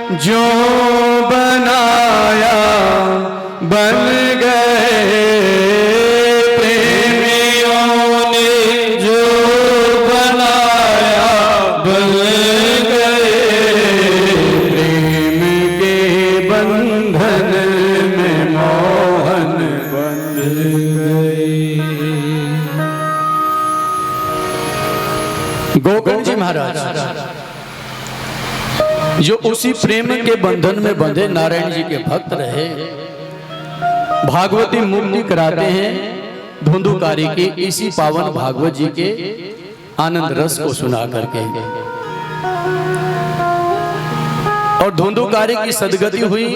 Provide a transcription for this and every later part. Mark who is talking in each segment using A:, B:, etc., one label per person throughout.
A: जो बनाया बन गए, प्रेमियों ने जो बनाया बन गए, प्रेम के बंधन में मोहन बंध गए। गोकर्ण जी महाराज जो उसी प्रेम के बंधन में बंधे नारायण जी के भक्त रहे, भागवती मुक्ति कराते हैं धुंधुकारी की इसी पावन भागवत जी के आनंद रस को सुना करके। और धुंधुकारी की सदगति हुई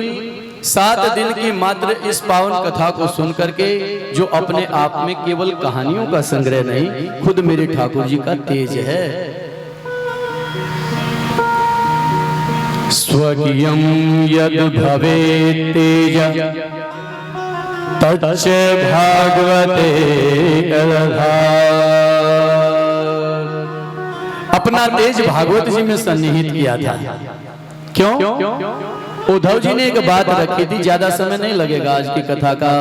A: 7 दिन की मात्र इस पावन कथा को सुन करके, जो अपने आप में केवल कहानियों का संग्रह नहीं, खुद मेरे ठाकुर जी का तेज है। स्वकीयं यद भवेत् तेज तच्च भागवते अपना तेज भागवत जी में सन्निहित किया था। क्यों? उद्धव जी ने एक बात रखी थी, ज्यादा समय नहीं लगेगा, आज की कथा का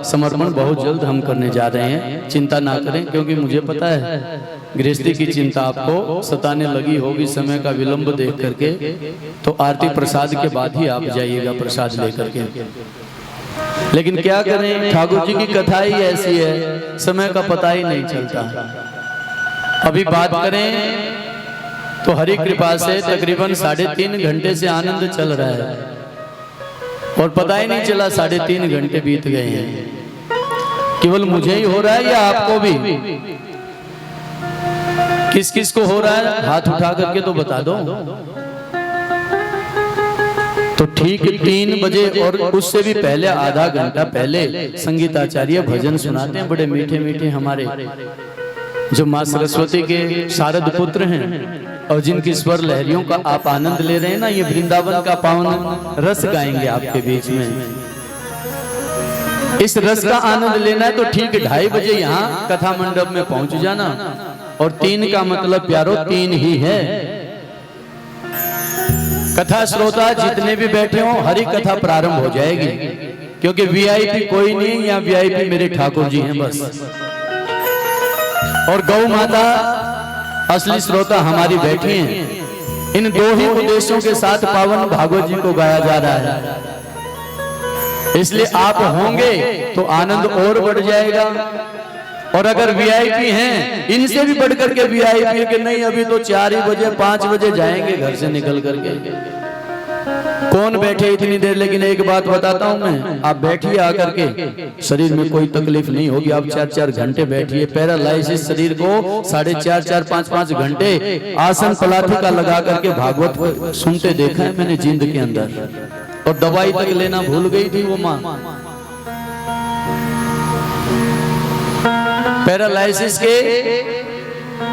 A: समर्पण बहुत जल्द हम करने जा रहे हैं, चिंता ना करें, क्योंकि मुझे पता है गृहस्थी की चिंता आपको सताने लगी होगी समय का विलंब देख करके, तो आरती प्रसाद के बाद ही आप जाइएगा प्रसाद लेकर के। लेकिन क्या करें, ठाकुर जी की कथा ही ऐसी है, समय का पता ही नहीं चलता। अभी बात करें तो हरि कृपा से तकरीबन 3.5 घंटे से आनंद चल रहा है और पता ही नहीं चला 3.5 घंटे बीत गए हैं। केवल मुझे ही हो रहा है या आपको भी? किस किस को हो रहा है हाथ उठा करके तो बता दो। तो ठीक 3 बजे और उससे भी पहले आधा घंटा पहले संगीताचार्य भजन सुनाते हैं, बड़े मीठे मीठे हमारे जो माँ सरस्वती के शारद पुत्र हैं और जिनकी स्वर लहरियों का आप आनंद ले रहे हैं ना, ये वृंदावन का पावन रस गाएंगे आपके बीच में। इस रस का आनंद लेना है तो ठीक 2:30 बजे यहाँ कथा मंडप में पहुंच जाना। और 3 का मतलब प्यारो 3 ही है। कथा श्रोता जितने भी बैठे हो, हरि कथा प्रारंभ हो जाएगी, क्योंकि वीआईपी कोई नहीं, यहाँ वीआईपी मेरे ठाकुर जी हैं बस। और गौ माता असली श्रोता हमारी बैठी हैं। इन 2 ही उद्देश्यों के साथ पावन भागवत जी को गाया जा रहा है, इसलिए आप होंगे तो आनंद और बढ़ जाएगा। और अगर वीआईपी हैं, इनसे भी बढ़ करके वीआईपी कि नहीं अभी तो 4 ही बजे 5 बजे जाएंगे घर से निकल करके। कौन बैठे इतनी देर? लेकिन एक बात बताता हूं मैं, आप बैठिए आकर के, शरीर में कोई तकलीफ नहीं होगी। आप 4-4 घंटे बैठिए। पैरालाइसिस शरीर को 4.5 5 घंटे आसन पलाठी का लगा करके भागवत सुनते देखा है मैंने जिंद के अंदर, और दवाई तक लेना भूल गई थी वो माँ। पैरालाइसिस के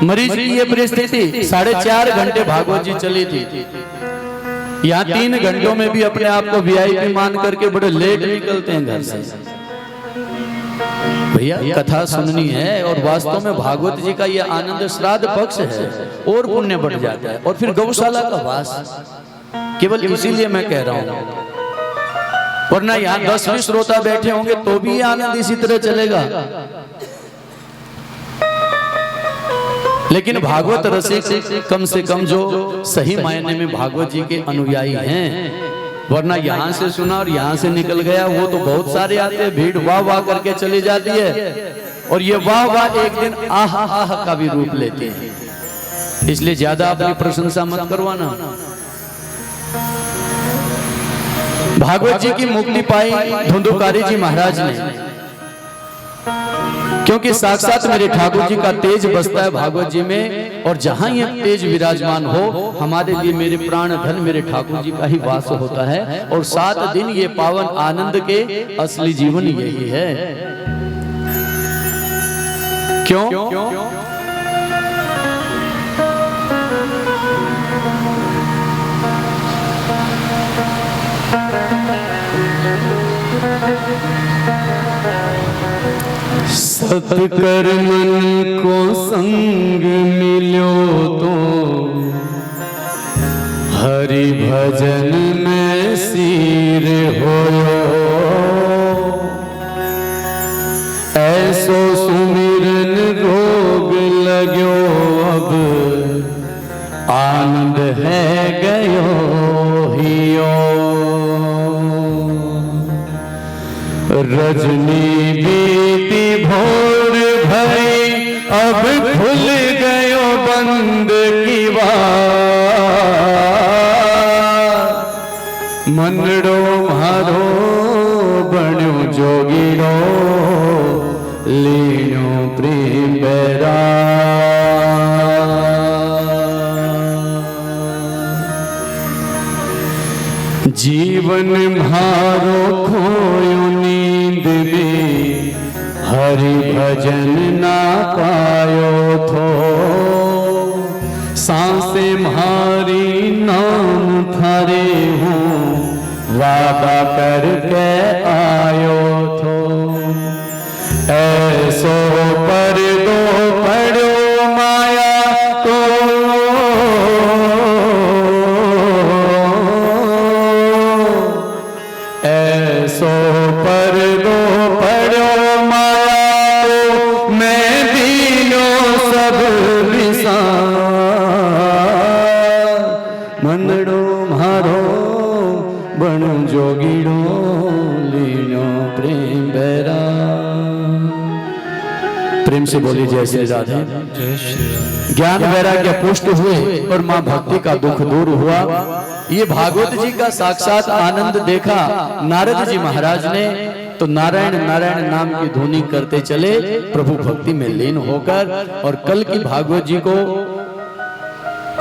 A: मरीज की ये परिस्थिति, 4.5 घंटे भागवत जी चली थी। यहाँ 3 घंटों में भी अपने आप को वीआईपी मान करके बड़े लेट निकलते हैं घर से। भैया कथा सुननी है, और वास्तव में भागवत जी का ये आनंद श्राद्ध पक्ष है और पुण्य बढ़ जाता है। और फिर गौशाला का वास, केवल इसीलिए मैं कह रहा हूं, वरना यहाँ 10 श्रोता बैठे होंगे तो भी आनंद इसी तरह चलेगा। लेकिन भागवत रसिक कम से कम जो सही मायने में भागवत जी के अनुयायी हैं, वरना यहाँ से सुना और यहाँ से निकल गया, वो तो बहुत सारे आते हैं, भीड़ वाह वाह करके चली जाती है, और ये वाह वाह एक दिन आह आह का भी रूप लेते हैं। इसलिए ज्यादा अपनी प्रशंसा मत करवाना। भागवत जी की मुक्ति पाई धुंधुकारी जी महाराज ने, क्योंकि साक्षात मेरे ठाकुर जी का तेज बसता है भागवत जी में, और जहां ये तेज विराजमान हो, हमारे लिए मेरे प्राण धन मेरे ठाकुर जी का ही वास होता है। और 7 दिन ये पावन आनंद के असली जीवन यही है। क्यों? सत्कर्मन को संग मिलो तो हरि भजन में सिर होयो, ऐसो सुमिरन रोग लगयो, अब आनंद है गयो हियो। रजनी बीती भोर भई, अब खुल गयो बंद की बात। मनड़ो मारो बण्यो जोगीड़ो, लीनो प्रेम बैरा। जीवन मारो खोयो नींद में, हरि भजन ना पायो थो। सांसे म्हारी नाम थारे हूँ, वादा करके आयो थो। ऐसो पर दो पड़ो माया को, ऐसो पर दो पड़ो माया को, मैं दीनो सब विसार। मनड़ो मारो बणो जोगीड़ो, लीनो प्रेम बैरा। प्रेम से बोली जय श्री राधे। ज्ञान वैराग्य पुष्ट हुए और मां भक्ति का दुख दूर हुआ। ये भागवत जी का साक्षात आनंद देखा नारद जी महाराज ने, तो नारायण नारायण नाम की धुनी करते चले प्रभु भक्ति में लीन होकर। और कल की भागवत जी को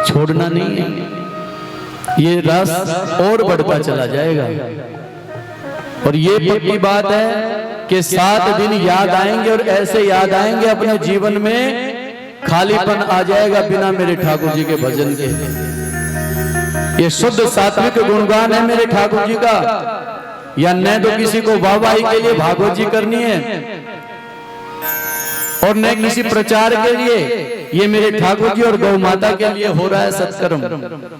A: छोड़ना नहीं है, ये रस और बढ़ता चला जाएगा। और ये पक्की बात है कि 7 दिन याद आएंगे, और ऐसे याद आएंगे अपने जीवन में खालीपन आ जाएगा बिना मेरे ठाकुर जी के भजन के। ये शुद्ध सात्विक गुणगान है मेरे ठाकुर जी का, या न तो किसी को वाहवाही के लिए भागवत जी करनी है, और न किसी प्रचार के लिए। ये मेरे ठाकुर जी और गौ माता के लिए हो रहा है सत्कर्म।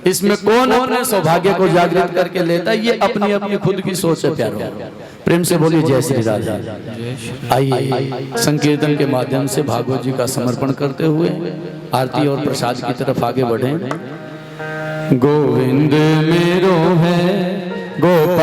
A: इसमें कौन अपने सौभाग्य को जागृत करके लेता है, ये अपनी अपनी खुद की सोच है प्यारो। प्रेम से बोलिए जय श्री राधे। आइए संकीर्तन के माध्यम से भागवत जी का समर्पण करते हुए आरती और प्रसाद की तरफ आगे बढ़ें। गोविंद मेरो है गोपाल।